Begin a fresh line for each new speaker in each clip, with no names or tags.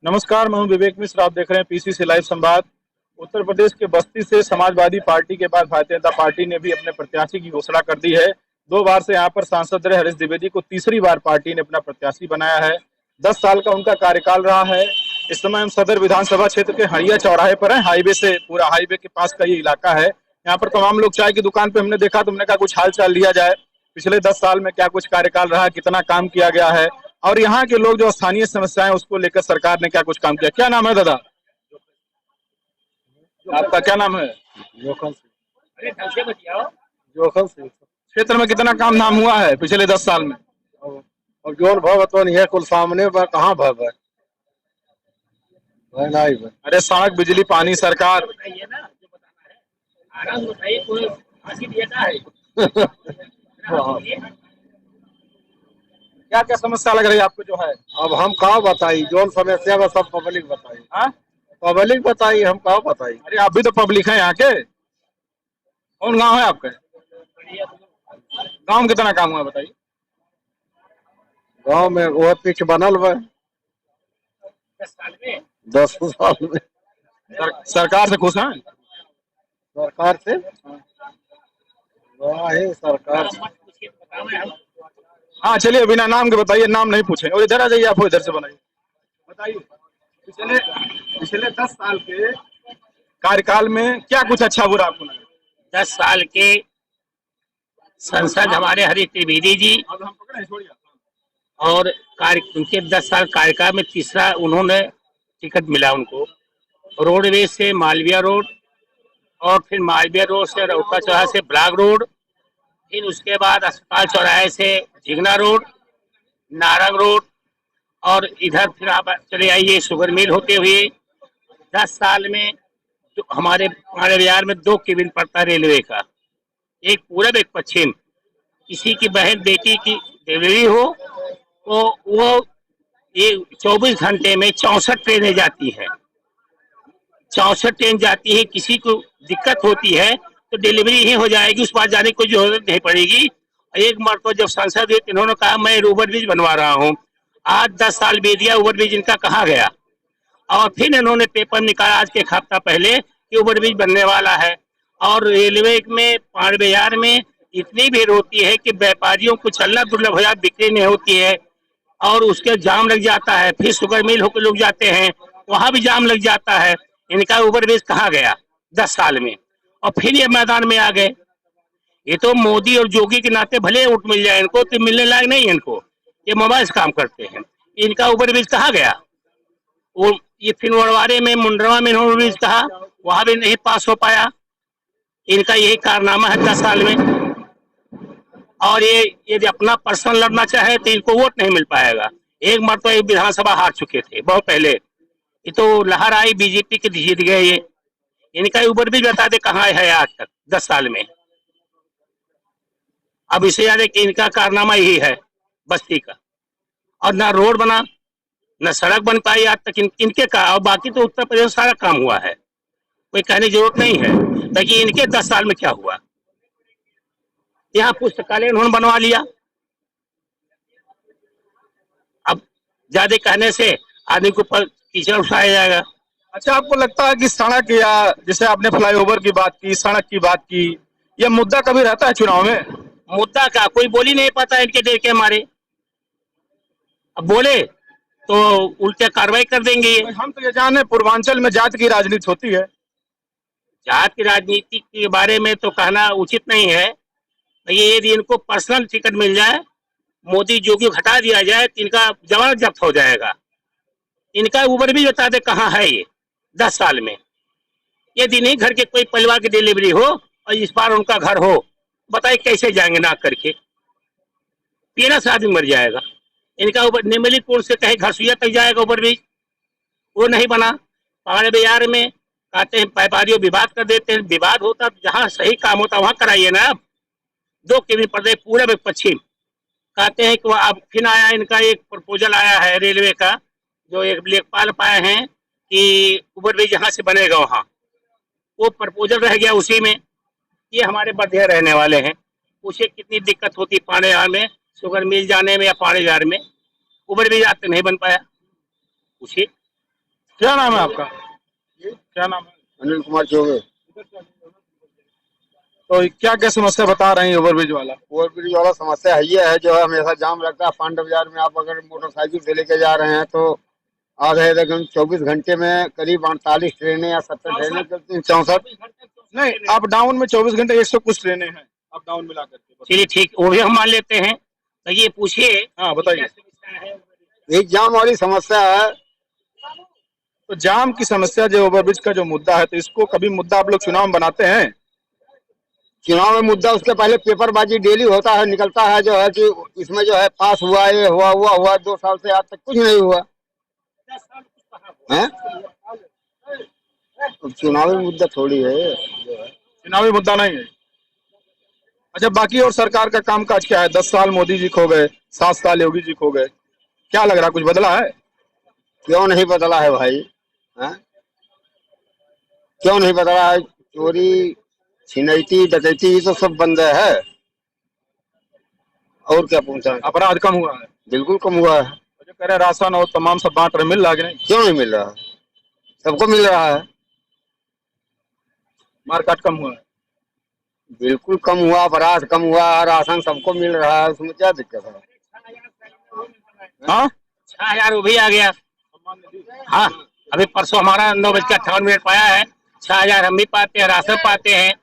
नमस्कार, मैं हूं विवेक मिश्र। आप देख रहे हैं पीसीसी लाइव संवाद। उत्तर प्रदेश के बस्ती से समाजवादी पार्टी के बाद भारतीय जनता पार्टी ने भी अपने प्रत्याशी की घोषणा कर दी है। 2 बार से यहां पर सांसद रहे हरीश द्विवेदी को तीसरी बार पार्टी ने अपना प्रत्याशी बनाया है। 10 साल का उनका कार्यकाल रहा है। इस समय हम सदर विधानसभा क्षेत्र के हड़िया चौराहे पर हैं। हाईवे से पूरा हाईवे के पास का ये इलाका है। यहाँ पर तमाम लोग चाय की दुकान पे हमने देखा तो हमने कहा कुछ हाल चाल लिया जाए। पिछले 10 साल में क्या कुछ कार्यकाल रहा, कितना काम किया गया है और यहाँ के लोग जो स्थानीय समस्याएं उसको लेकर सरकार ने क्या कुछ काम किया। क्या नाम है दादा? आपका क्या नाम है?
जोखन सिंह। अरे ढंग से बतियाओ। जोखन सिंह।
क्षेत्र में कितना काम धाम हुआ है पिछले 10 साल में?
और जोन भव तो नहीं है, कुल सामने पर कहाँ भव है? नहीं भाई।
अरे सड़क, बिजली, पानी सरकार।
बताइए ना जो बताना है। आराम बताइए, कोई फांसी दिया का है।
क्या क्या समस्या लग रही है आपको जो है?
अब हम कहाँ बताई, जोन समस्या में सब पब्लिक बताई।
हाँ?
पब्लिक बताई, हम कहाँ बताई।
अरे आप भी तो पब्लिक है यहाँ के। कौन गांव है आपका? गांव में कितना काम हुआ है बताइए।
गाँव में वो पिच बनल बा
10 साल में
10 साल में।
सरकार से खुश हैं?
सरकार से वही सरकार से।
मत पूछिए तो बताओ हम।
हाँ चलिए, बिना नाम के बताइए, नाम नहीं पूछे। और इधर आ जाइए, आप इधर से बनाइए, बताइए पिछले पिछले 10 साल के कार्यकाल में क्या कुछ अच्छा बुरा आपको लगा?
10 साल के संसद हमारे हरीश द्विवेदी जी
अब हम पकड़े हैं, छोड़िए।
और उनके 10 साल कार्यकाल में तीसरा उन्होंने टिकट मिला उनको। रोडवेज से मालवीय रोड, और फिर मालवीय रोड से रौता चौराहे से ब्लॉक रोड, फिर उसके बाद अस्पताल चौराहे से झिगना रोड, नारंग रोड, और इधर फिर आप चले आइए शुगर मिल होते हुए। 10 साल में तो हमारे हमारे बिहार में 2 केबिन पड़ता है रेलवे का, एक पूरब एक पश्चिम। किसी की बहन बेटी की डिलीवरी हो तो वो ये 24 घंटे में 64 ट्रेनें जाती हैं। 64 ट्रेन जाती है, किसी को दिक्कत होती है तो डिलीवरी ही हो जाएगी, उस पास जाने की जरूरत नहीं पड़ेगी। एक मरतबा जब सांसद हुए इन्होंने कहा मैं ओवर ब्रिज बनवा रहा हूँ। आज 10 साल बीत गया, ओवर ब्रिज इनका कहाँ गया? और फिर इन्होंने पेपर निकाला आज के एक हफ्ता पहले कि ओवर ब्रिज बनने वाला है। और रेलवे में पान बाजार में इतनी भीड़ होती है कि व्यापारियों को चलना दुर्लभ हो जाता, बिक्री नहीं होती है और उसके जाम लग जाता है। फिर शुगर मिल होकर लोग जाते हैं, वहां भी जाम लग जाता है। इनका ओवर ब्रिज कहाँ गया 10 साल में? और फिर ये मैदान में आ गए। ये तो मोदी और जोगी के नाते भले वोट मिल जाए इनको, तो मिलने लायक नहीं है इनको। ये मोबाइल से काम करते हैं। इनका ओवर ब्रिज कहाँ गया? वो ये फिर वड़वारे में मुंडरवा में ओवर ब्रिज कहा, वहां भी नहीं पास हो पाया। इनका यही कारनामा है 10 साल में। और ये यदि अपना पर्सनल लड़ना चाहे तो इनको वोट नहीं मिल पाएगा। एक मरतबा तो विधानसभा हार चुके थे बहुत पहले, ये तो लहर आई बीजेपी के, जीत गए ये। इनका ऊपर भी बता दे कहाँ है आज तक 10 साल में। अब इसे याद है कि इनका कारनामा यही है बस्ती का। और ना रोड बना, न सड़क बन पाई आज तक इनके का। और बाकी तो उत्तर प्रदेश सारा काम हुआ है, कोई कहने की जरूरत नहीं है। लेकिन इनके 10 साल में क्या हुआ? यहाँ पुस्तकालय उन्होंने बनवा लिया। अब ज्यादा कहने से आदमी को कीचड़ उठाया जाएगा।
अच्छा, आपको लगता है कि सड़क, या जैसे आपने फ्लाईओवर की बात की, सड़क की बात की, यह मुद्दा कभी रहता है चुनाव में?
मुद्दा का कोई बोल ही नहीं पाता इनके डर के मारे। अब बोले तो उल्टे कार्रवाई कर देंगे ये।
हम तो ये जाने पूर्वांचल में जात की राजनीति होती है।
जात की राजनीति के बारे में तो कहना उचित नहीं है। ये यदि इनको पर्सनल टिकट मिल जाए, मोदी जोगी को हटा दिया जाए तो इनका जमानत जब्त हो जाएगा। इनका ऊपर भी बता दे कहाँ है ये 10 साल में। यदि नहीं घर के कोई परिवार की डिलीवरी हो और इस बार उनका घर हो, बताइए कैसे जाएंगे ना करके? पीना से आदमी मर जाएगा। इनका ऊपर निमलीपुर से कहीं घरसुइया तक जाएगा ऊपर भी, वो नहीं बना। पहाड़ बाजार में कहते हैं व्यापारियों विवाद कर देते हैं। विवाद होता तो जहाँ सही काम होता वहां कराइए ना। अब 2 केबिन प्रदेश पूरब एक पश्चिम। कहते हैं कि अब फिर आया इनका एक प्रपोजल आया है रेलवे का, जो एक लेखपाल पाए हैं कि ऊपर भी जहाँ से बनेगा वहाँ, वो प्रपोजल रह गया उसी में। ये हमारे बधिया रहने वाले हैं, उसे कितनी दिक्कत होती पानेहार में शुगर मिल जाने में या पानेहार में। ऊपर भी जाते नहीं बन पाया, पूछिए।
क्या नाम है आपका? क्या नाम है?
अनिल कुमार चौबे।
तो क्या क्या समस्या बता रहे हैं ओवरब्रिज वाला?
ओवरब्रिज वाला समस्या है, ये है जो है हमेशा जाम लगता है। पांडव बाजार में आप अगर मोटरसाइकिल से लेके जा रहे हैं तो आधे आधे 24 घंटे में करीब 48 ट्रेनें या 70 ट्रेनें चलती हैं, 64।
नहीं, अप डाउन में 24 घंटे 100 कुछ ट्रेनें हैं अप डाउन मिला करके।
चलिए ठीक, वो भी हम मान लेते हैं। तो ये पूछिए।
हाँ बताइए।
क्या समस्या है?
यही जाम वाली समस्या है।
तो जाम की समस्या जो ओवरब्रिज का जो मुद्दा है, तो इसको कभी मुद्दा आप लोग चुनाव में बनाते हैं?
चुनाव में मुद्दा उसके पहले पेपरबाजी डेली होता है, निकलता है जो है कि इसमें जो है पास हुआ, ये हुआ 2 साल से आज तक कुछ नहीं हुआ है। अब चुनावी मुद्दा थोड़ी है जो है।
चुनावी मुद्दा नहीं है। अच्छा, बाकी और सरकार का कामकाज क्या है? 10 साल मोदी जी खो गए, 7 साल योगी जी खो गए, क्या लग रहा है कुछ बदला है?
क्यों नहीं बदला है भाई? है क्यों नहीं बदला है? चोरी छिनैती डकैती ये तो सब बंद है। और क्या पूछा?
अपराध कम हुआ है?
बिल्कुल कम हुआ है।
जो कह रहे राशन और तमाम सब बांट रहे, मिल रहा है कि नहीं?
क्यों नहीं मिल रहा है? सबको मिल रहा है।
मारकाट कम हुआ है?
बिल्कुल कम हुआ, अपराध कम हुआ, राशन सबको मिल रहा है, उसमें क्या दिक्कत है?
हाँ
6000 वो भी आ गया। हाँ, अभी परसों हमारा 9:58 पाया है। 6000 हम भी पाते हैं, राशन पाते हैं,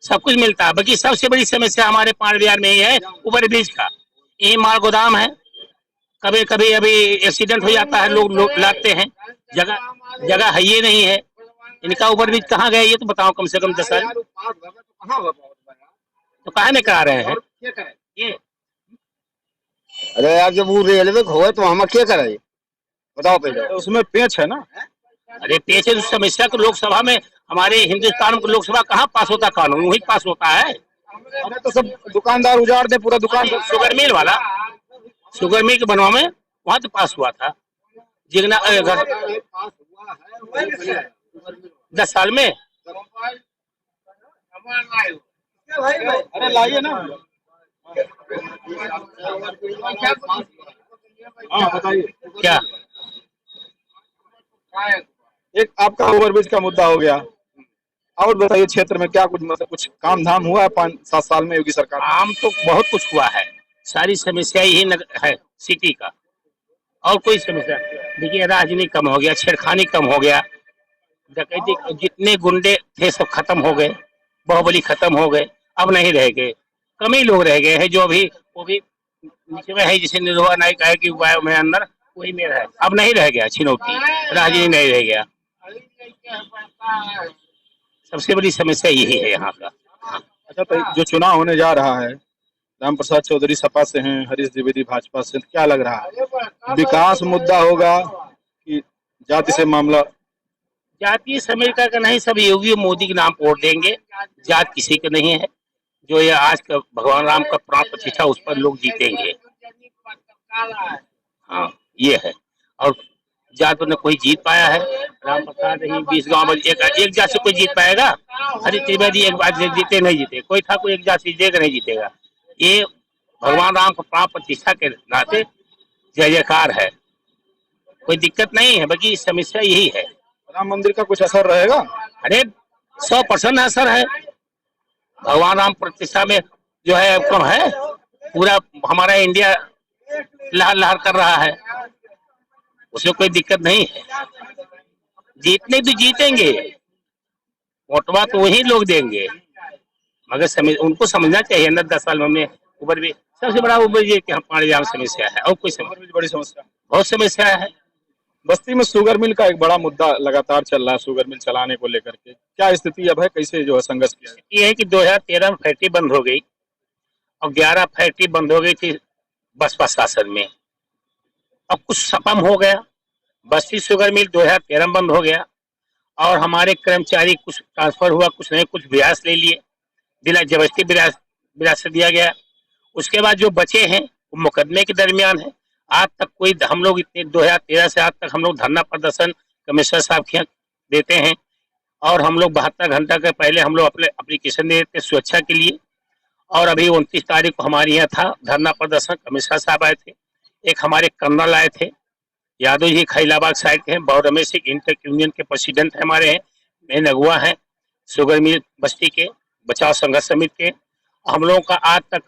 सब कुछ मिलता है। बाकी सबसे बड़ी समस्या हमारे पांड बिहार में ही है ओवरब्रिज का। ये माल गोदाम है, कभी कभी अभी एक्सीडेंट हो जाता है, लोग लाते हैं, जगह जगह है ये नहीं है। इनका ओवरब्रिज कहाँ गए ये तो बताओ, कम से कम 10 साल तो कहाँ में करा रहे हैं ये?
अरे यार जब वो रेलवे खोए तो हम क्या करें बताओ पहले।
तो उसमें पेच है ना?
अरे पेश समस्या तो लोकसभा में, हमारे हिंदुस्तान में लोकसभा कहाँ पास होता, कानून वही पास होता है।
अरे तो सब दुकानदार उजाड़ दे पूरा दुकान।
शुगर मिल वाला, शुगर मिल के बनवा में वहां तो पास हुआ था जिगना 10 साल में।
अरे लाइए ना। हाँ बताइए।
क्या
एक आपका ओवरब्रिज का मुद्दा हो गया, और बताइए क्षेत्र में क्या कुछ मतलब कुछ काम धाम हुआ है 5-7 साल में योगी सरकार?
आम तो बहुत कुछ हुआ है, सारी समस्या यही है सिटी का, और कोई समस्या देखिए, राजनीति कम हो गया, छेड़खानी कम हो गया, डकैती, जितने गुंडे थे सब खत्म हो गए, बाहुबली खत्म हो गए, अब नहीं रह गए। कम ही लोग रह गए हैं जो अभी वो भी नीचे में है, जैसे निर्भया नायक है कि में अंदर वही में है, अब नहीं रह गया छिनौती, राजनीति नहीं रह गया। सबसे बड़ी समस्या यही है यहाँ का।
अच्छा, तो जो चुनाव होने जा रहा है, राम प्रसाद चौधरी सपा से हैं, हरीश द्विवेदी भाजपा से, क्या लग रहा है विकास मुद्दा होगा कि जाति से मामला?
जातीय समीकरण का नहीं, सब योगी मोदी के नाम वोट देंगे, जात किसी का नहीं है। जो ये आज का भगवान राम का प्राण प्रतिष्ठा, उस पर लोग जीतेंगे। हाँ ये है, और जात में कोई जीत पाया है? राम प्रसाद ही 20 गांव में एक जात से कोई जीत पाएगा? हरीश त्रिवेदी एक बार जीते नहीं जीते, कोई था कोई एक जात से जीतेगा नहीं जीतेगा। ये भगवान राम का प्राण प्रतिष्ठा के नाते जय जयकार है, कोई दिक्कत नहीं है। बाकी समस्या यही है।
राम मंदिर का कुछ असर रहेगा?
अरे 100% असर है। भगवान राम प्रतिष्ठा में जो है कम है, पूरा हमारा इंडिया लहर लहर कर रहा है, उसमें कोई दिक्कत नहीं है। जीतने तो जीतेंगे, वोटवा तो वही लोग देंगे, मगर उनको समझना चाहिए ना। 10 साल में हमने ऊपर भी, सबसे बड़ा ऊपर ये कि हम पानी जाम समस्या है, और कोई समस्या,
बड़ी समस्या
बहुत समस्या है।
बस्ती में शुगर मिल का एक बड़ा मुद्दा लगातार चल रहा है, शुगर मिल चलाने को लेकर के क्या स्थिति अब है, कैसे जो है संघर्ष किया?
ये है कि 2013 में फैक्ट्री बंद हो गई, और 11 फैक्ट्री बंद हो गई थी बसपा शासन में, अब कुछ सपम हो गया। बस्ती शुगर मिल 2013 में बंद हो गया, और हमारे कर्मचारी कुछ ट्रांसफर हुआ, कुछ नहीं, कुछ विरासत ले लिए, बिना जबरदस्ती विरासत दिया गया। उसके बाद जो बचे हैं वो मुकदमे के दरमियान है। आज तक कोई, हम लोग इतने 2013 से आज तक हम लोग धरना प्रदर्शन कमिश्नर साहब के देते हैं, और हम लोग 72 घंटा के पहले हम लोग अपने एप्लीकेशन दे देते सुरक्षा के लिए। और अभी 29 तारीख को हमारे यहाँ था धरना प्रदर्शन, कमिश्नर साहब आए थे, एक हमारे कर्नल आए थे, यादव जी खैलाबाद साइड के हैं। बहुत रमेश सिंह इंटर यूनियन के प्रेसिडेंट है, हमारे हैं, मेन अगुआ हैं शुगर मिल बस्ती के बचाव संघर्ष समिति के। हम लोगों का आज तक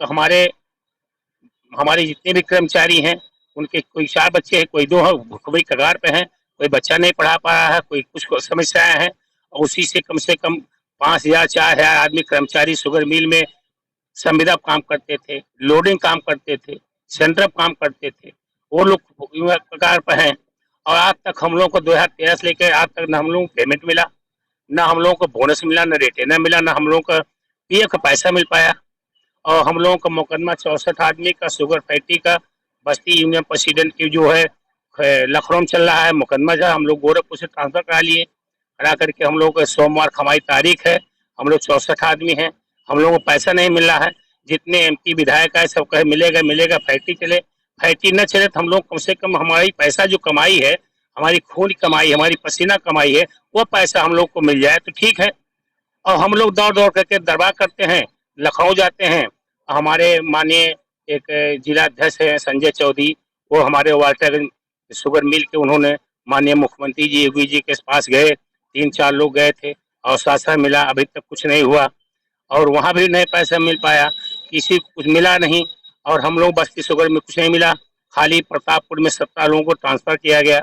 हमारे जितने भी कर्मचारी हैं उनके कोई 4 बच्चे हैं, कोई 2 हैं, भुखमरी कगार पे हैं, कोई बच्चा नहीं पढ़ा पा रहा है, कोई कुछ समस्याएं हैं। और उसी से कम 5,000 4,000 आदमी कर्मचारी शुगर मिल में संविदा काम करते थे, लोडिंग काम करते थे, सेंटर काम करते थे, वो लोग कगार पे हैं। और आज तक हम लोग को 2013 से लेकर आज तक न हम लोग को पेमेंट मिला, न हम लोगों को बोनस मिला, न रिटेनर मिला, न हम लोगों का पीएफ का पैसा मिल पाया। और हम लोगों का मुकदमा 64 आदमी का शुगर फैक्ट्री का बस्ती यूनियन प्रेसिडेंट की जो है लखनऊ में चल रहा है मुकदमा। जो हम लोग गोरखपुर से ट्रांसफर करा लिए, करा करके हम लोग सोमवार हमारी तारीख है, हम लोग 64 आदमी हैं, हम लोगों को पैसा नहीं मिल रहा है। जितने एमपी विधायक है सब कहे मिलेगा मिलेगा, फैक्ट्री चले, फैक्ट्री न चले तो हम लोग कम से कम हमारी पैसा जो कमाई है, हमारी खून कमाई, हमारी पसीना कमाई है, वो पैसा हम लोग को मिल जाए तो ठीक है। और हम लोग दौड़ दौड़ करके दरबार करते हैं, लखनऊ जाते हैं। हमारे माननीय एक जिला अध्यक्ष है संजय चौधरी, वो हमारे वाल्टरगंज शुगर मिल के उन्होंने माननीय मुख्यमंत्री जी योगी जी के पास गए, 3-4 लोग गए थे और शासन मिला, अभी तक कुछ नहीं हुआ। और वहाँ भी नहीं पैसा मिल पाया, किसी को कुछ मिला नहीं। और हम लोग बस्ती शुगर में कुछ नहीं मिला, खाली प्रतापपुर में 17 लोगों को ट्रांसफर किया गया,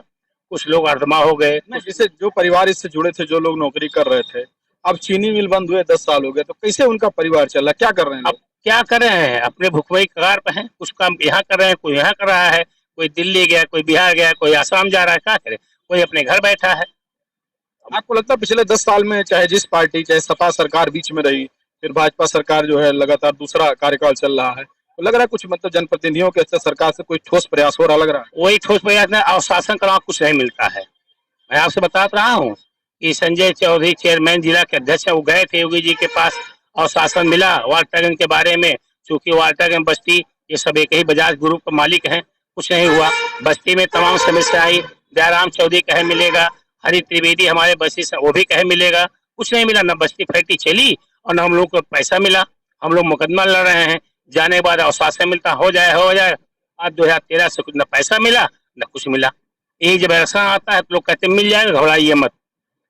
कुछ लोग अर्धमा हो गए।
जैसे जो परिवार इससे जुड़े थे, जो लोग नौकरी कर रहे थे, अब चीनी मिल बंद हुए 10 साल हो गए, तो कैसे उनका परिवार चल रहा है, क्या कर रहे हैं
अब
लोग?
क्या कर रहे हैं, अपने भुखमरी कगार पे हैं, कुछ काम यहाँ कर रहे हैं, कोई यहाँ कर रहा है, कोई दिल्ली गया, कोई बिहार गया, कोई आसाम जा रहा है, क्या करे, कोई अपने घर बैठा है।
आपको लगता है पिछले 10 साल में चाहे जिस पार्टी, चाहे सपा सरकार बीच में रही, फिर भाजपा सरकार जो है लगातार दूसरा कार्यकाल चल रहा है, तो लग रहा है कुछ मतलब जनप्रतिनिधियों के स्तर सरकार से कोई ठोस प्रयास हो रहा लग रहा है?
वही ठोस प्रयास में और शासन का वहाँ कुछ नहीं मिलता है। मैं आपसे बता रहा हूँ कि संजय चौधरी चेयरमैन जिला के अध्यक्ष वो गए थे योगी जी के पास और शासन मिला वाल्टरगंज के बारे में, चूंकि वाल्टरगंज बस्ती ये सब एक ही बजाज ग्रुप का मालिक है, कुछ नहीं हुआ। बस्ती में तमाम समस्या आई, जयराम चौधरी कहे मिलेगा, हरि त्रिवेदी हमारे बस्ती से वो भी कहे मिलेगा, कुछ नहीं मिला। न बस्ती फैक्ट्री चली और न हम लोग को पैसा मिला। हम लोग मुकदमा लड़ रहे हैं, जाने के बाद आश्वासन मिलता हो जाए। आज 2013 से कुछ न पैसा मिला न कुछ मिला। यही जब इलेक्शन आता है तो लोग कहते हैं मिल जाएगा, घबराइए मत,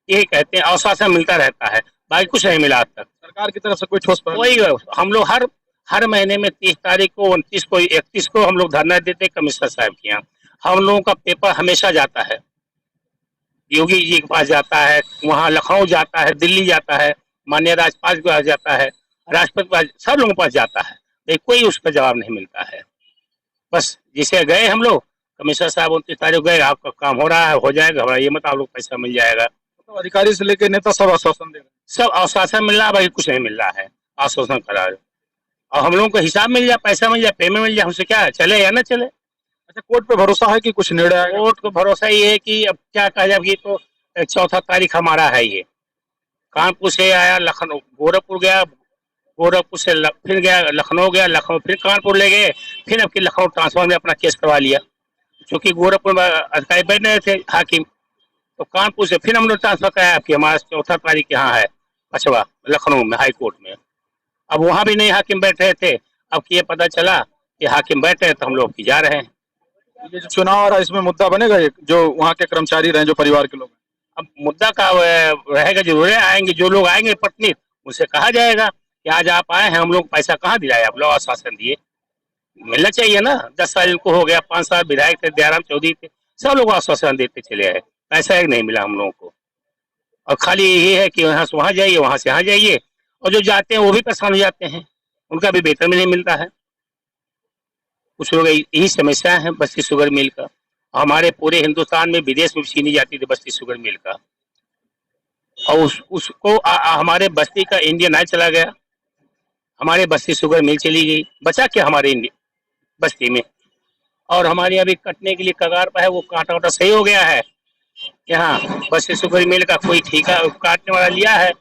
यही कहते हैं, आश्वासन मिलता रहता है, बाकी कुछ नहीं मिला आज तक
सरकार की तरफ से कोई ठोस प्रयास?
वही हम लोग हर महीने में 30 तारीख को, 29 को, 31 को हम लोग धरना देते हैं कमिश्नर साहब के यहाँ। हम लोगों का पेपर हमेशा जाता है, योगी जी के पास जाता है, वहाँ लखनऊ जाता है, दिल्ली जाता है, माननीय राज्यपाल के पास जाता है, राष्ट्रपति के पास, सब लोगों के पास जाता है, लेकिन कोई उसका जवाब नहीं मिलता है। बस जिसे गए हम लोग, कमिश्नर साहब 29 तारीख गए, आपका काम हो रहा है, हो जाएगा, घबराइए मत, आप लोग पैसा मिल जाएगा।
तो अधिकारी से लेकर नेता सब आश्वासन दे रहे हैं।
सब आश्वासन मिल रहा है, बाकी कुछ नहीं मिल रहा है, आश्वासन करा रहे। और हम लोगों को हिसाब मिल जाए, पैसा मिल जाए, पेमेंट मिल जाए, हमसे क्या है, चले या ना चले।
अच्छा, कोर्ट पे भरोसा है कि कुछ निर्णय आएगा?
कोर्ट को भरोसा ये है कि अब क्या कहा जाए, तो 4 तारीख हमारा है, ये कानपुर से आया, लखनऊ गोरखपुर गया, गोरखपुर से फिर गया लखनऊ, गया लखनऊ, फिर कानपुर ले गए, फिर अब लखनऊ ट्रांसफर में अपना केस करवा लिया, क्योंकि गोरखपुर में अधिकारी बैठ रहे थे हाकिम, तो कानपुर से फिर हम लोग ट्रांसफर कराया। आपकी हमारा 4 तारीख यहाँ है पचवा लखनऊ में हाई कोर्ट में। अब वहाँ भी नहीं हाकिम बैठ रहे थे, अब ये पता चला कि हाकिम बैठे हैं तो हम लोग की जा रहे हैं।
ये जो चुनाव आ रहा है इसमें मुद्दा बनेगा, ये जो वहाँ के कर्मचारी रहे, जो परिवार के लोग हैं?
अब मुद्दा का रहेगा, जरूर आएंगे, जो लोग आएंगे पत्नी उनसे कहा जाएगा कि आज आप आए हैं, हम लोग पैसा कहाँ दिलाए, आप लोग आश्वासन दिए, मिलना चाहिए ना। 10 साल इनको हो गया, 5 साल विधायक थे, जयराम चौधरी थे, सब लोग आश्वासन देते चले आए, पैसा एक नहीं मिला हम लोगों को। और खाली यही है कि यहाँ से वहाँ जाइए, वहाँ से यहाँ जाइए, और जो जाते हैं वो भी परेशान हो जाते हैं, उनका भी वेतन भी नहीं मिलता है। कुछ लोग यही समस्या है बस्ती शुगर मिल का। हमारे पूरे हिंदुस्तान में, विदेश में छीनी जाती थी बस्ती शुगर मिल का, और उसको हमारे बस्ती का इंडियन ऑयल चला गया, हमारे बस्ती शुगर मिल चली गई, बचा क्या हमारे बस्ती में। और हमारे अभी कटने के लिए कगार पर है, वो कांटा वाटा सही हो गया है, यहाँ बस्ती शुगर मिल का कोई ठीका काटने वाला लिया है,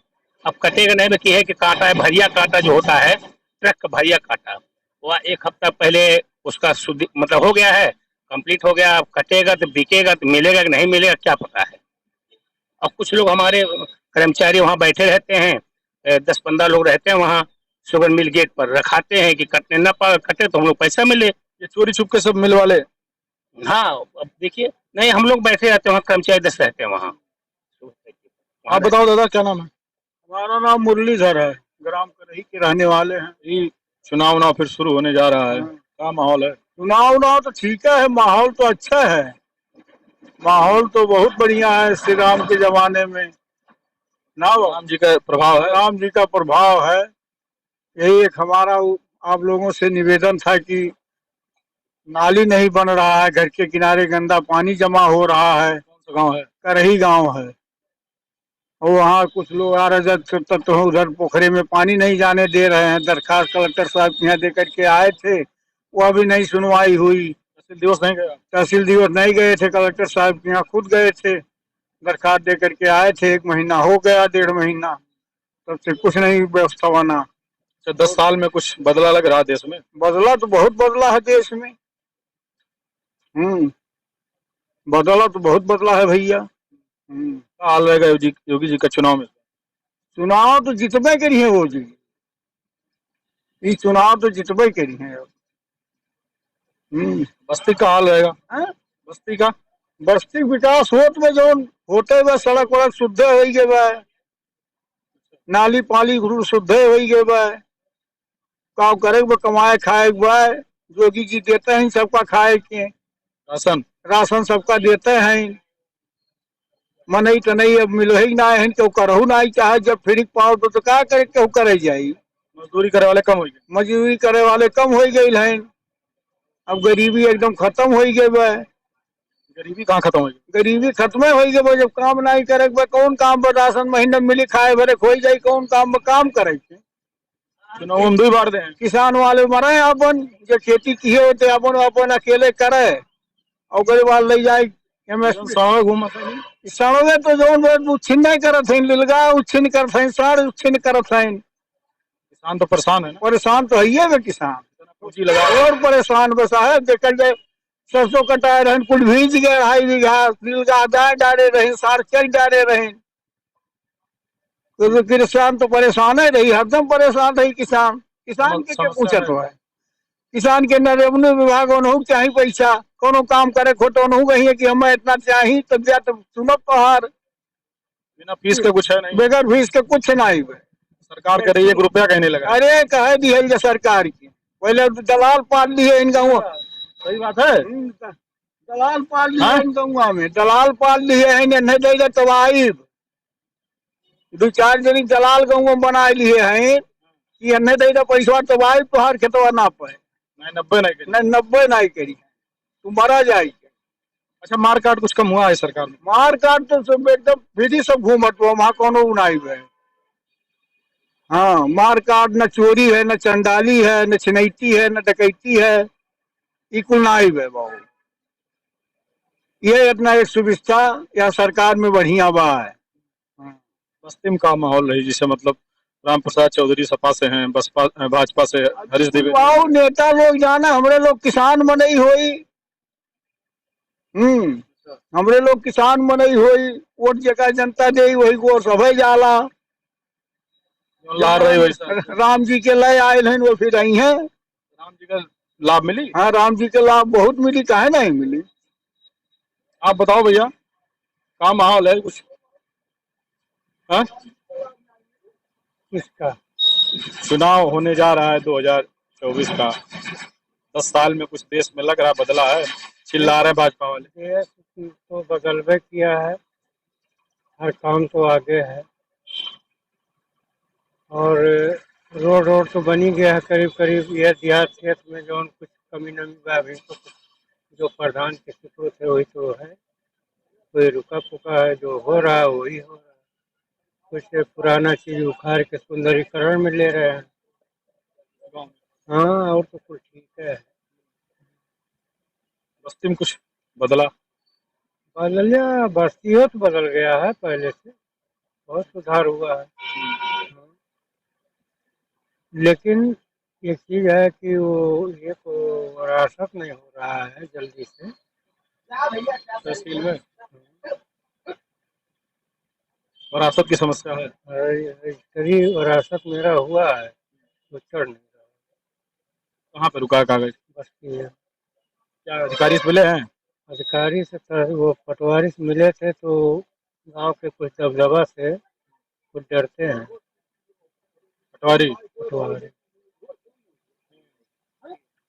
अब कटेगा नहीं, बाकी है कि कांटा है, भरिया कांटा जो होता है, ट्रक का भरिया कांटा, वह 1 हफ्ता पहले उसका मतलब हो गया है, कंप्लीट हो गया। अब कटेगा तो बिकेगा तो मिलेगा कि नहीं मिलेगा क्या पता है। अब कुछ लोग हमारे कर्मचारी वहाँ बैठे रहते हैं, 10-15 लोग रहते हैं वहाँ शुगर मिल गेट पर, रखाते हैं कि कटने न पा, कटे तो हम लोग पैसा मिले।
ये चोरी छुप के सब मिल वाले?
हाँ, अब देखिए नहीं, हम लोग बैठे रहते हैं वहाँ, कर्मचारी 10 रहते हैं वहाँ।
आप बताओ दादा, क्या नाम है?
हमारा नाम मुरलीधर है, ग्राम करही के रहने वाले हैं।
ये चुनाव फिर शुरू होने जा रहा है, क्या माहौल है?
चुनाव तो ठीक है, माहौल तो अच्छा है, माहौल तो बहुत बढ़िया है श्री राम के जमाने में ना।
राम जी का प्रभाव है।
राम जी का प्रभाव है। यही एक हमारा आप लोगों से निवेदन था कि नाली नहीं बन रहा है, घर के किनारे गंदा पानी जमा हो रहा है।
कौन सा गांव है?
करही गांव है। और वहाँ कुछ लोग तो उधर पोखरे में पानी नहीं जाने दे रहे हैं। दरखास्त कलेक्टर साहब के यहाँ दे करके आए थे, वो अभी नहीं सुनवाई हुई।
तहसील दिवस नहीं गया?
तहसील दिवस नहीं गए थे, कलेक्टर साहब के यहाँ खुद गए थे, दरखास्त दे करके आए थे। 1 महीना हो गया, 1.5 महीना, तब से कुछ नहीं व्यवस्था बना।
10 साल में कुछ बदला लग रहा है देश में?
बदला तो बहुत बदला है देश में। बदला तो बहुत बदला है भैया।
क्या हाल रहेगा योगी जी का चुनाव में?
चुनाव तो जितबे करी है वो जी, ये चुनाव तो जितबे करी है।
बस्ती का हाल रहेगा? बस्ती का
बस्ती विकास होत में जो होते हुए सड़क वड़क शुद्ध हो गए, नाली पाली शुद्ध हो गए, का करे कमाए खाए बा। योगी जी देते हैं सबका खाए के, राशन सबका देते हैं। मनई तो नहीं अब मिलो ही ना है, क्यों करहू ना ही चाहे। जब फ्री पाओ तो क्या करे, क्यों करे जाई।
मजदूरी करे वाले कम हो गए,
मजदूरी करे वाले कम हो गई है। अब गरीबी एकदम खत्म हो गई बा।
गरीबी कहाँ खत्म हो गई?
गरीबी खत्म हो गई। जब काम नहीं करे कौन काम पर राशन महीने मिली खाए भरे खोई जाये, कौन काम में काम करे।
चुनाव में 2 बार दे।
किसान वाले मरे अपन, जो खेती किए होते अपन अपन अकेले करे और गरीब वाले ले जाए किसानों में तो जो उच्छिन नहीं करत है, लिलगा उच्छिन करत है, साड़ उच्छिन करत है।
किसान तो परेशान है ना?
परेशान तो है वे किसान,
पूंजी लगा
और परेशान बस है। देखल जाए सरसों कटाए रहे, कुल भीज गए 2.5 बीघा, लिलगा दाए डाले रहे, सार चल डाले रहे। तो किसान तो परेशान है रही, हरदम परेशान रही किसान। किसान के क्या पूछत है? किसान के न रेवन्यू विभाग ओनहु चाही पैसा, कोनो काम करे खोटो ओनहु कहिए कि हमें इतना चाही, तब जा तो सुनब तोहार।
बिना फीस के कुछ है नहीं,
बगैर फीस के कुछ नहीं।
सरकार कह रही है 1 रुपया कहने लगा।
अरे कहे दिए जो सरकार की, पहले दलाल पाल लिए इन गाँव।
सही बात है,
दलाल पाल लिए इन गाँव में, दलाल पाल लिए है, नहीं दे तो आई 2-4 जनी दलाल गाँव में बना लिए हैं कि नहीं दे पैसा तो आई तोहार खेतवा ना पे।
90 नहीं करी।
90 नहीं करी, तू मरा जाए।
अच्छा, मार काट कुछ कम हुआ है सरकार में?
मार काट तो सब एकदम विधि सब घूमत हुआ, वहां कोनो नहीं है। हाँ, मार काट न चोरी है, न चंडाली है, न छिनैती है, न डकैती है, इकुल नहीं है बाबू। ये इतना एक सुविधा या सरकार में बढ़िया बा है।
बस्ती में का माहौल रही, जिसे मतलब राम प्रसाद चौधरी सपा से हैं, बसपा भाजपा से हरीश द्विवेदी।
नेता लोग जाना, हमरे लोग किसान मनई होई। हमरे लोग किसान मनई होई, वोट जगह जनता दे वही को सभे जाला।
ला रही वैसा
राम जी के लय आये हैं वो फिर आई है।
राम जी का लाभ मिली?
हाँ, राम जी के लाभ बहुत मिली, काहे नहीं मिली।
आप बताओ भैया, क्या माहौल है कुछ? हाँ,
किसका
चुनाव होने जा रहा है 2024 का। 10 साल में कुछ देश में लग रहा बदला है? चिल्ला रहे भाजपा वाले।
देश तो बदलवे किया है, हर काम तो आगे है, और रोड तो बनी गया है करीब करीब। यह देहात क्षेत्र में जो कुछ कमी नमी बा अभी तो जो प्रधान के सूत्रों थे वही तो है, कोई रुका पुका है, जो हो रहा है वही हो रहा है। कुछ पुराना चीज उखाड़ के सुंदरीकरण में ले रहे हैं। हाँ, और तो कुछ ठीक है।
बस्ती में कुछ बदला?
बदल गया, बस्ती हो तो बदल गया है, पहले से बहुत सुधार हुआ है। लेकिन एक चीज है कि वो ये तो विरासत नहीं हो रहा है जल्दी से
तहसील में। विरासत की समस्या है।
कभी विरासत मेरा हुआ है तो चढ़ नहीं रहा।
कहाँ पे रुका है कागज?
बस्ती है।
क्या अधिकारी से मिले हैं?
अधिकारी से वो पटवारी से मिले थे तो गांव के कुछ दबदबा से कुछ डरते हैं
पटवारी।
पटवारी।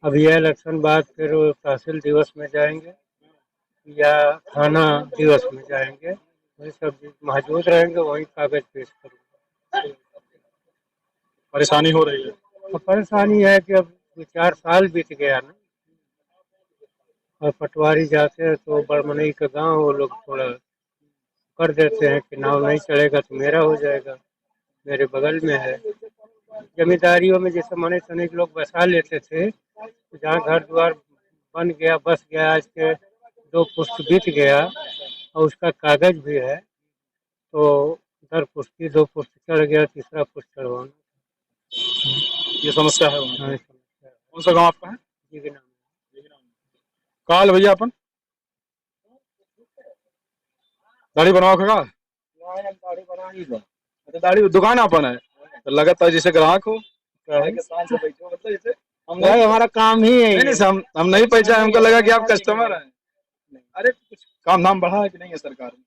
अब यह इलेक्शन बाद फिर वो तहसील दिवस में जाएंगे या थाना दिवस में जाएंगे, वही सब मौजूद रहेंगे, वही कागज पेश करेंगे।
परेशानी हो रही है।
अब परेशानी है कि अब 4 साल बीत गया ना, और पटवारी जाते हैं तो बड़मनई का गांव वो लोग थोड़ा कर देते हैं कि नाव नहीं चलेगा तो मेरा हो जाएगा, मेरे बगल में है। जमींदारियों में जैसे मने तने लोग बसा लेते थे, तो जहाँ घर द्वार बन गया बस गया, आज के 2 पुश्त बीत गया और उसका कागज भी है, तो दर पुश्ती 2 पुश्त चढ़ गया, तीसरा पुश्त चढ़वाना।
ये समस्या है वहाँ
हाँ,
पे।
समस्या है।
कौन सा गांव आपका है?
जी के नाम
काल भैया अपन दाढ़ी बनवा का
दाढ़ी बना ही दो।
अच्छा, दाढ़ी दुकान अपन है तो लगता है जैसे ग्राहक हो। मतलब जैसे हम
भाई हमारा काम ही है
नहीं
ये।
नहीं हम नहीं पहचाने, हमको लगा कि आप कस्टमर हैं। अरे कुछ काम धाम बढ़ा है कि नहीं है सरकार में?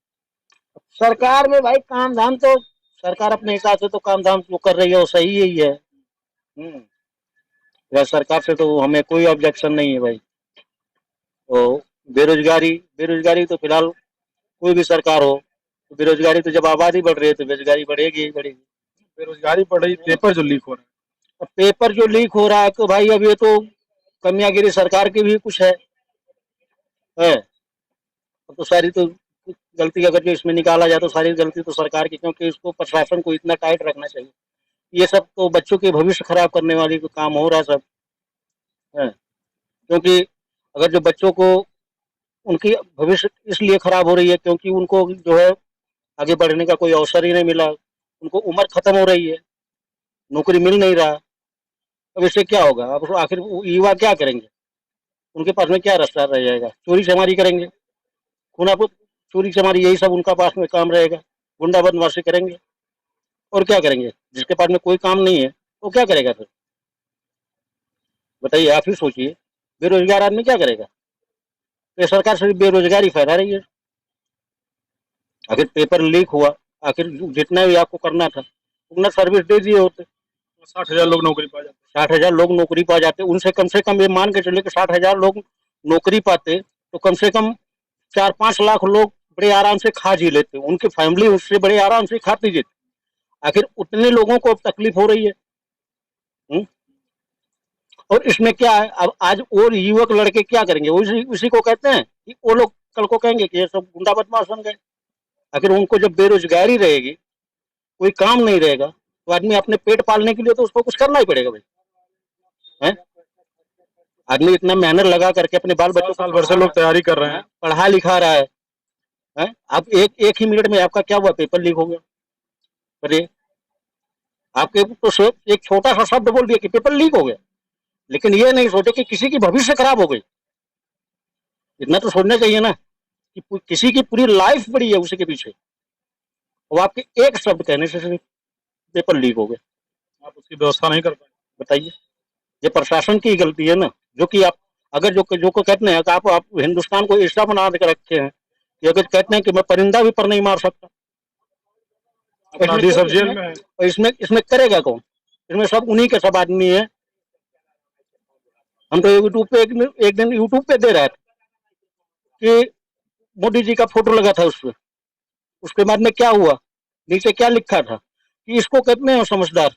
सरकार में भाई काम धाम तो सरकार अपने हिसाब से तो काम धाम जो कर रही है वो सही ही है। वह सरकार से तो हमें कोई ऑब्जेक्शन नहीं है भाई। तो बेरोजगारी बेरोजगारी तो फिलहाल कोई भी सरकार हो, तो बेरोजगारी तो जब आबादी बढ़ रही है तो बेरोजगारी बढ़ेगी ही बढ़ेगी।
बेरोजगारी बढ़ रही, पेपर जो लीक हो रहा
अब पेपर जो लीक हो रहा है तो भाई अब ये तो कमियागिरी सरकार की भी कुछ है। अब तो सारी तो गलती अगर जो इसमें निकाला जाए तो सारी गलती तो सरकार की, क्योंकि इसको प्रशासन को इतना टाइट रखना चाहिए। ये सब तो बच्चों के भविष्य खराब करने वाली काम हो रहा है सब है। क्योंकि अगर जो बच्चों को उनकी भविष्य इसलिए खराब हो रही है क्योंकि उनको जो है आगे बढ़ने का कोई अवसर ही नहीं मिला, उनको उम्र खत्म हो रही है, नौकरी मिल नहीं रहा। अब इससे क्या होगा? अब आखिर युवा क्या करेंगे? उनके पास में क्या रास्ता रह जाएगा? चोरी चमारी करेंगे, खूना चोरी चमारी यही सब उनका पास में काम रहेगा। गुंडा बदमाशी करेंगे और क्या करेंगे? जिसके पास में कोई काम नहीं है वो क्या करेगा फिर? बताइए, आप ही सोचिए, बेरोजगार आदमी क्या करेगा? तो सरकार सिर्फ बेरोजगारी फैला रही है। आखिर पेपर लीक हुआ, आखिर जितना भी आपको करना था उतना सर्विस दे दिए होते।
60,000 लोग नौकरी पा जाते।
60,000 लोग नौकरी पा जाते, उनसे कम से कम ये मान के चले कि 60,000 लोग नौकरी पाते तो कम से कम 4-5 लाख लोग बड़े आराम से खा जी लेते, उनकी फैमिली उससे बड़े आराम से खाती जीती। आखिर उतने लोगों को अब तकलीफ हो रही है। हुँ? और इसमें क्या है, अब आज और युवक लड़के क्या करेंगे? उसी को कहते हैं कि वो लोग कल को कहेंगे कि ये सब गुंडा बदमाश बन गए। आखिर उनको जब बेरोजगारी रहेगी, कोई काम नहीं रहेगा, तो आदमी अपने पेट पालने के लिए तो उसको कुछ करना ही पड़ेगा भाई। हैं? आदमी इतना मेहनत लगा करके अपने बाल बच्चों
साल भर से लोग तैयारी कर रहे हैं,
पढ़ा लिखा रहा है। हैं? अब एक ही मिनट में आपका क्या हुआ? पेपर लीक हो गया। अरे आपके तो एक छोटा सा शब्द बोल दिया कि पेपर लीक हो गया, लेकिन ये नहीं सोचे कि किसी की भविष्य खराब हो गई। इतना तो सोचना चाहिए ना कि किसी की पूरी लाइफ पड़ी है उसी के पीछे, और आपके एक शब्द कहने से सिर्फ पेपर लीक हो गया।
आप उसकी व्यवस्था नहीं कर पाए।
बताइए, ये प्रशासन की गलती है ना, जो कि आप अगर जो को कहते हैं कि आप हिंदुस्तान को ऐसा बना के रखे हैं कि अगर कहते हैं कि मैं परिंदा भी पर नहीं मार सकता,
अपराधी सब जेल में है।
और इसमें करेगा कौन? इसमें सब उन्हीं के सब आदमी है। हम तो यूट्यूब पे एक दिन यूट्यूब पे दे रहे थे कि मोदी जी का फोटो लगा था उस पर, उसके बाद में क्या हुआ, नीचे क्या लिखा था कि इसको कहते हैं समझदार,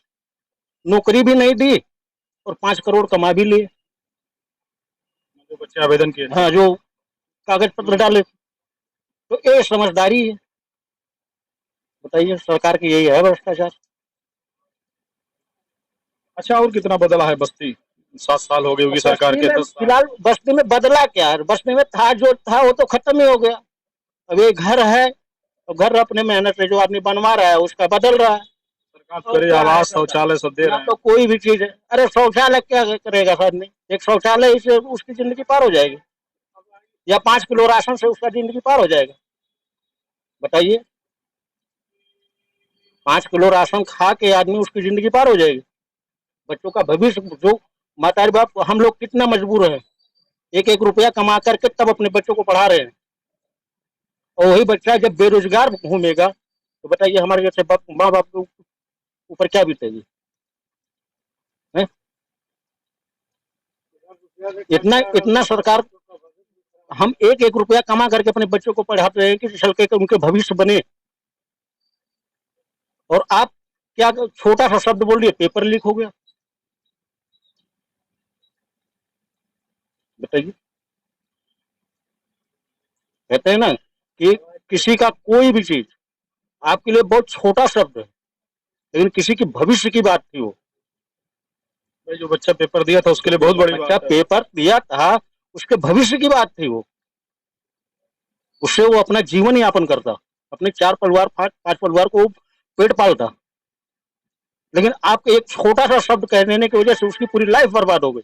नौकरी भी नहीं दी और 5 करोड़ कमा भी लिए।
जो बच्चे आवेदन किए थे।
हाँ, जो कागज पत्र डाले, तो ये समझदारी है? बताइए, सरकार की यही है भ्रष्टाचार।
अच्छा, और कितना बदला है बस्ती? 7 साल हो गए होगी सरकार के। 10 साल
फिलहाल बस्ती में बदला क्या है? बस्ती में था जो था वो तो खत्म ही हो गया। अब ये घर है, तो घर अपने मेहनत से जो आदमी बनवा रहा है उसका बदल रहा है।
सरकार करे आवास शौचालय सब दे रहे हैं।
तो कोई भी चीज है, अरे शौचालय क्या करेगा आदमी? एक शौचालय से उसकी जिंदगी पार हो जाएगी, या 5 किलो राशन से उसका जिंदगी पार हो जाएगा? बताइए, 5 किलो राशन खा के आदमी उसकी जिंदगी पार हो जाएगी? बच्चों का भविष्य, जो माता बाप हम लोग कितना मजबूर है
एक एक रुपया कमा करके तब अपने बच्चों को पढ़ा रहे हैं। और वही बच्चा जब बेरोजगार घूमेगा तो बताइए हमारे जैसे माँ बाप के ऊपर क्या बीतेगी? हैं? इतना इतना सरकार, हम एक एक रुपया कमा करके अपने बच्चों को पढ़ाते रहे कि चल के उनके भविष्य बने, और आप क्या छोटा सा शब्द बोल दिए पेपर लीक हो गया। बताइए, कहते हैं ना कि किसी का कोई भी चीज आपके लिए बहुत छोटा शब्द है, लेकिन किसी की भविष्य की बात थी वो।
भाई जो बच्चा पेपर दिया था उसके लिए बहुत बड़ी
बच्चा
बात है।
पेपर दिया था, उसके भविष्य की बात थी वो, उससे वो अपना जीवन यापन करता, अपने 4 परिवार 5 परिवार को पेट पालता। लेकिन आपके एक छोटा सा शब्द कह देने की वजह से उसकी पूरी लाइफ बर्बाद हो गई।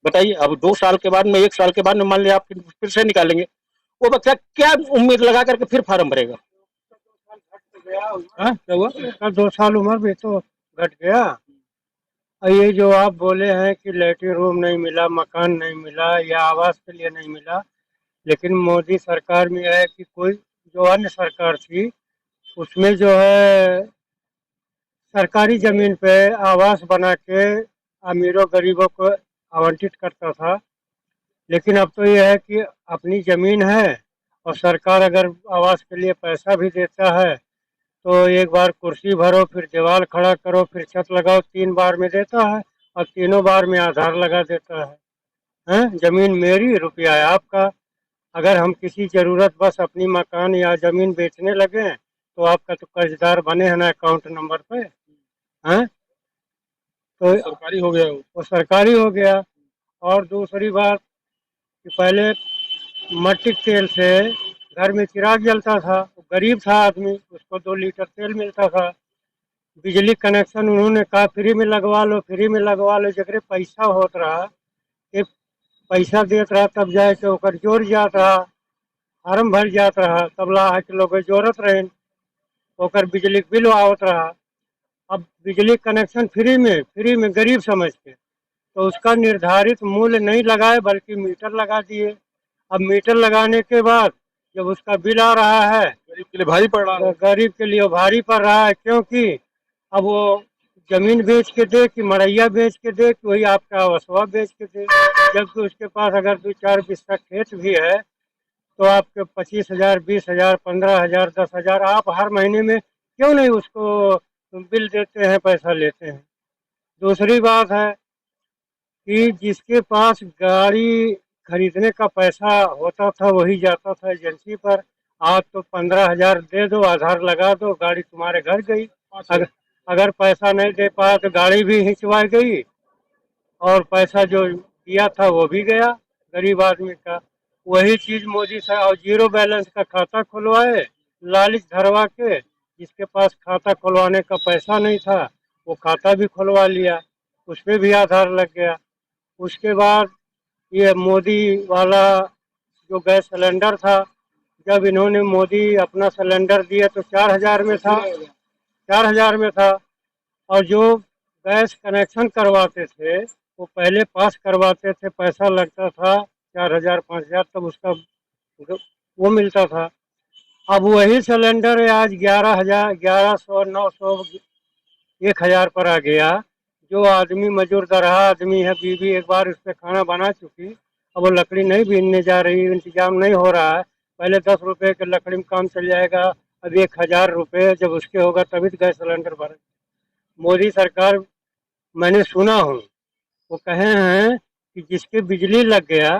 बताइए, अब 2 साल के बाद में 1 साल के बाद में मान लिया आप फिर से निकालेंगे, वो बच्चा क्या उम्मीद लगा करके फिर फार्म भरेगा?
हाँ, क्या हुआ? उसका 2 साल उम्र भी तो घट गया। और ये जो आप बोले हैं कि लेटरिन रूम नहीं मिला, मकान नहीं मिला या आवास के लिए नहीं मिला, लेकिन मोदी सरकार में है कि कोई जो अन्य सरकार थी उसमें जो है सरकारी जमीन पे आवास बना के अमीरों गरीबों को आवंटित करता था। लेकिन अब तो यह है कि अपनी जमीन है और सरकार अगर आवास के लिए पैसा भी देता है तो एक बार कुर्सी भरो, फिर दीवार खड़ा करो, फिर छत लगाओ, 3 बार में देता है और तीनों बार में आधार लगा देता है। हैं? जमीन मेरी, रुपया है आपका। अगर हम किसी जरूरत बस अपनी मकान या जमीन बेचने लगे तो आपका तो कर्जदार बने हैं ना अकाउंट नंबर पे। हैं? तो
सरकारी हो गया वो।
वो सरकारी हो गया। और दूसरी बात कि पहले मट्टी के तेल से घर में चिराग जलता था, गरीब था आदमी, उसको 2 लीटर तेल मिलता था। बिजली कनेक्शन उन्होंने कहा फ्री में लगवा लो, फ्री में लगवा लो, जगरे पैसा होत रहा, ये पैसा देत रहा तब जाए के ओकर जोड़ जात रहा, फार्म भर जात रहा, तब ला के लोग जोड़त रहे, ओकर बिजली के बिल आवत रहा। अब बिजली कनेक्शन फ्री में गरीब समझ के तो उसका निर्धारित मूल्य नहीं लगाए बल्कि मीटर लगा दिए। अब मीटर लगाने के बाद जब उसका बिल आ रहा है,
गरीब के लिए भारी पड़ रहा है।
गरीब के लिए भारी पड़ रहा है, क्योंकि अब वो जमीन बेच के दे कि मड़ैया बेच के दे कि वही आपका वसवा बेच के दे, जबकि उसके पास अगर 2-4 बिस्सा खेत भी है तो आपके 25,000, 20,000, 15,000, 10,000 आप हर महीने में क्यों नहीं उसको बिल देते हैं, पैसा लेते हैं। दूसरी बात है कि जिसके पास गाड़ी खरीदने का पैसा होता था वही जाता था एजेंसी पर। आज तो 15,000 दे दो, आधार लगा दो, गाड़ी तुम्हारे घर गई। अगर पैसा नहीं दे पाया तो गाड़ी भी हिंचवाई गई और पैसा जो दिया था वो भी गया गरीब आदमी का। वही चीज मोदी साहब और जीरो बैलेंस का खाता खुलवाए, लालच धरवा के। जिसके पास खाता खुलवाने का पैसा नहीं था वो खाता भी खुलवा लिया, उसमें भी आधार लग गया। उसके बाद ये मोदी वाला जो गैस सिलेंडर था, जब इन्होंने मोदी अपना सिलेंडर दिया तो 4,000 में था, 4,000 में था। और जो गैस कनेक्शन करवाते थे वो पहले पास करवाते थे, पैसा लगता था 4,000 5,000, तब उसका वो मिलता था। अब वही सिलेंडर है आज 11,000, 1100, 900, 1,000 पर आ गया। जो आदमी मजूर दरहा आदमी है, बीवी एक बार उस पर खाना बना चुकी, अब वो लकड़ी नहीं बीनने जा रही, इंतजाम नहीं हो रहा है। पहले 10 रुपए के लकड़ी में काम चल जाएगा, अब 1,000 रुपये जब उसके होगा तभी तो गैस सिलेंडर भरे। मोदी सरकार मैंने सुना हूँ वो कहे हैं कि जिसके बिजली लग गया,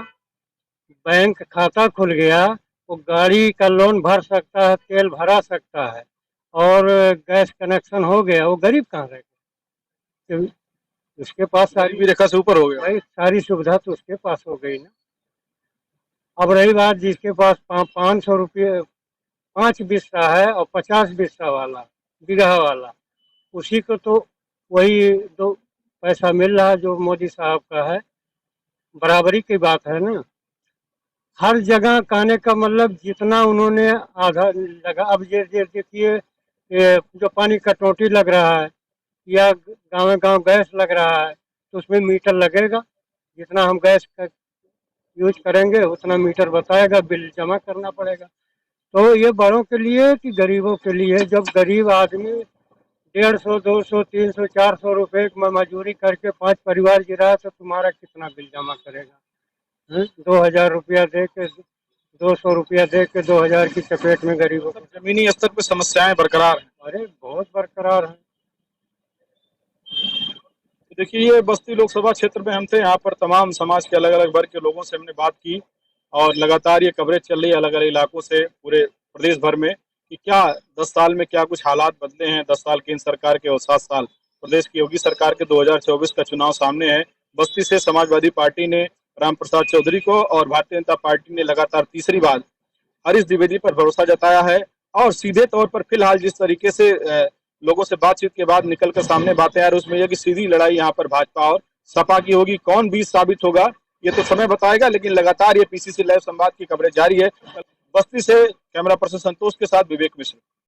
बैंक खाता खुल गया, वो गाड़ी का लोन भर सकता है, तेल भरा सकता है, और गैस कनेक्शन हो गया, वो गरीब कहाँ रहेगा? उसके पास सारी
गरीबी रेखा से ऊपर हो गया।
भाई सारी सुविधा तो उसके पास हो गई ना। अब रही बात जिसके पास 500 रुपये 5 बिस्सा है और 50 बिस्सा वाला बीघा वाला, उसी को तो वही दो पैसा मिल रहा है जो मोदी साहब का है। बराबरी की बात है ना। हर जगह कहने का मतलब जितना उन्होंने आधा लगा। अब ये देखिए, ये जो पानी का टोटी लग रहा है या गाँव गाँव गैस लग रहा है तो उसमें मीटर लगेगा, जितना हम गैस का यूज करेंगे उतना मीटर बताएगा, बिल जमा करना पड़ेगा। तो ये बड़ों के लिए कि गरीबों के लिए? जब गरीब आदमी 150, 200, 300, 400 रुपए में मजदूरी करके 5 परिवार गिरा तो तुम्हारा कितना बिल जमा करेगा? 2000 रुपया दे के, 200 रुपया दे के 2000 की चपेट में गरीबों को।
जमीनी स्तर पर समस्याएं बरकरार हैं।
अरे बहुत बरकरार है।
तो देखिए, ये बस्ती लोकसभा क्षेत्र में हम थे। यहाँ पर तमाम समाज के अलग अलग वर्ग के लोगों से हमने बात की और लगातार ये कवरेज चल रही है अलग अलग इलाकों से पूरे प्रदेश भर में कि क्या 10 साल में क्या कुछ हालात बदले हैं। 10 साल केंद्र सरकार के और 7 साल प्रदेश की योगी सरकार के 2024 का चुनाव सामने है। बस्ती से समाजवादी पार्टी ने राम प्रसाद चौधरी को और भारतीय जनता पार्टी ने लगातार तीसरी बार हरीश द्विवेदी पर भरोसा जताया है और सीधे तौर पर फिलहाल जिस तरीके से लोगों से बातचीत के बाद निकलकर सामने बातें आ रही उसमें यह कि सीधी लड़ाई यहाँ पर भाजपा और सपा की होगी। कौन बीच साबित होगा ये तो समय बताएगा, लेकिन लगातार ये पीसीसी लाइव संवाद की कवरेज जारी है। बस्ती से कैमरा पर्सन संतोष के साथ विवेक मिश्र।